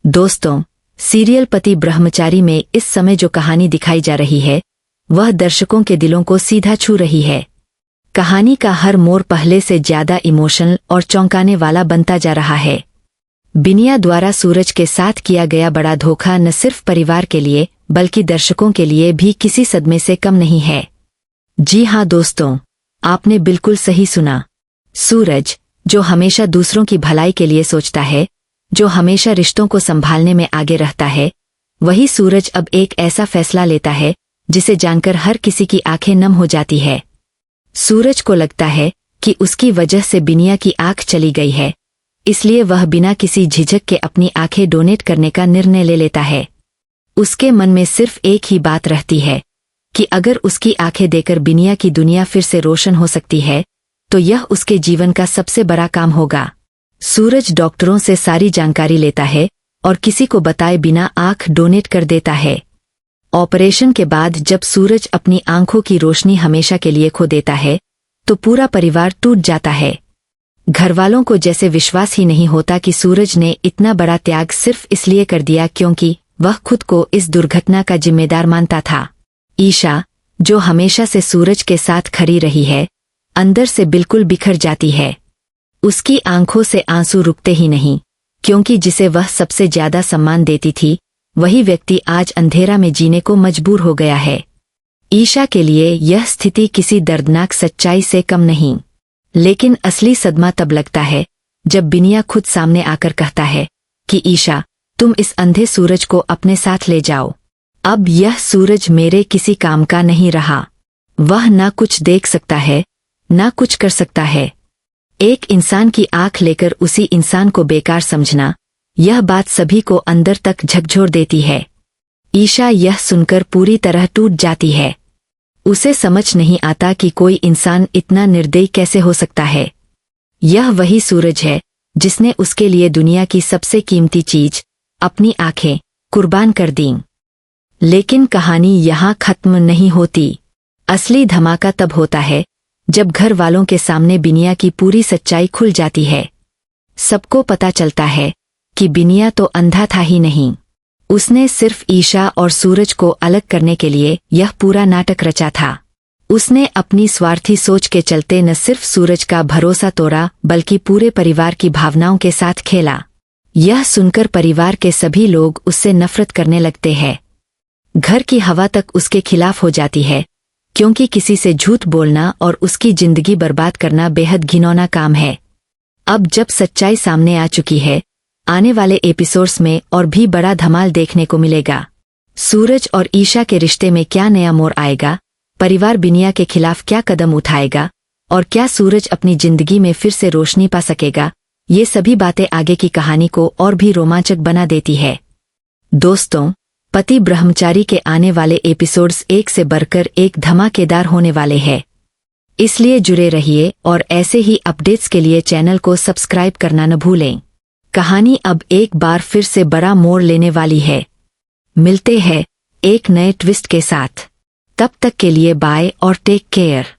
दोस्तों, सीरियल पति ब्रह्मचारी में इस समय जो कहानी दिखाई जा रही है वह दर्शकों के दिलों को सीधा छू रही है। कहानी का हर मोड़ पहले से ज्यादा इमोशनल और चौंकाने वाला बनता जा रहा है। बिनिया द्वारा सूरज के साथ किया गया बड़ा धोखा न सिर्फ परिवार के लिए बल्कि दर्शकों के लिए भी किसी सदमे से कम नहीं है। जी हाँ दोस्तों, आपने बिल्कुल सही सुना। सूरज, जो हमेशा दूसरों की भलाई के लिए सोचता है, जो हमेशा रिश्तों को संभालने में आगे रहता है, वही सूरज अब एक ऐसा फैसला लेता है जिसे जानकर हर किसी की आंखें नम हो जाती है। सूरज को लगता है कि उसकी वजह से बिनिया की आंख चली गई है, इसलिए वह बिना किसी झिझक के अपनी आंखें डोनेट करने का निर्णय ले लेता है। उसके मन में सिर्फ एक ही बात रहती है कि अगर उसकी आंखें देकर बिनिया की दुनिया फिर से रोशन हो सकती है तो यह उसके जीवन का सबसे बड़ा काम होगा। सूरज डॉक्टरों से सारी जानकारी लेता है और किसी को बताए बिना आंख डोनेट कर देता है। ऑपरेशन के बाद जब सूरज अपनी आंखों की रोशनी हमेशा के लिए खो देता है तो पूरा परिवार टूट जाता है। घरवालों को जैसे विश्वास ही नहीं होता कि सूरज ने इतना बड़ा त्याग सिर्फ इसलिए कर दिया क्योंकि वह खुद को इस दुर्घटना का जिम्मेदार मानता था। ईशा, जो हमेशा से सूरज के साथ खड़ी रही है, अंदर से बिल्कुल बिखर जाती है। उसकी आंखों से आंसू रुकते ही नहीं, क्योंकि जिसे वह सबसे ज्यादा सम्मान देती थी वही व्यक्ति आज अंधेरा में जीने को मजबूर हो गया है। ईशा के लिए यह स्थिति किसी दर्दनाक सच्चाई से कम नहीं, लेकिन असली सदमा तब लगता है जब बिनिया खुद सामने आकर कहता है कि ईशा, तुम इस अंधे सूरज को अपने साथ ले जाओ। अब यह सूरज मेरे किसी काम का नहीं रहा। वह ना कुछ देख सकता है, ना कुछ कर सकता है। एक इंसान की आंख लेकर उसी इंसान को बेकार समझना, यह बात सभी को अंदर तक झकझोर देती है। ईशा यह सुनकर पूरी तरह टूट जाती है। उसे समझ नहीं आता कि कोई इंसान इतना निर्दयी कैसे हो सकता है। यह वही सूरज है जिसने उसके लिए दुनिया की सबसे कीमती चीज, अपनी आंखें, कुर्बान कर दीं। लेकिन कहानी यहाँ खत्म नहीं होती। असली धमाका तब होता है जब घर वालों के सामने बिनिया की पूरी सच्चाई खुल जाती है। सबको पता चलता है कि बिनिया तो अंधा था ही नहीं, उसने सिर्फ ईशा और सूरज को अलग करने के लिए यह पूरा नाटक रचा था। उसने अपनी स्वार्थी सोच के चलते न सिर्फ सूरज का भरोसा तोड़ा बल्कि पूरे परिवार की भावनाओं के साथ खेला। यह सुनकर परिवार के सभी लोग उससे नफरत करने लगते हैं। घर की हवा तक उसके खिलाफ हो जाती है, क्योंकि किसी से झूठ बोलना और उसकी जिंदगी बर्बाद करना बेहद घिनौना काम है। अब जब सच्चाई सामने आ चुकी है, आने वाले एपिसोड्स में और भी बड़ा धमाल देखने को मिलेगा। सूरज और ईशा के रिश्ते में क्या नया मोड़ आएगा, परिवार बिनिया के खिलाफ क्या कदम उठाएगा और क्या सूरज अपनी जिंदगी में फिर से रोशनी पा सकेगा, ये सभी बातें आगे की कहानी को और भी रोमांचक बना देती है। दोस्तों, पति ब्रह्मचारी के आने वाले एपिसोड्स एक से बढ़कर एक धमाकेदार होने वाले हैं, इसलिए जुड़े रहिए और ऐसे ही अपडेट्स के लिए चैनल को सब्सक्राइब करना न भूलें। कहानी अब एक बार फिर से बड़ा मोड़ लेने वाली है। मिलते हैं एक नए ट्विस्ट के साथ। तब तक के लिए बाय और टेक केयर।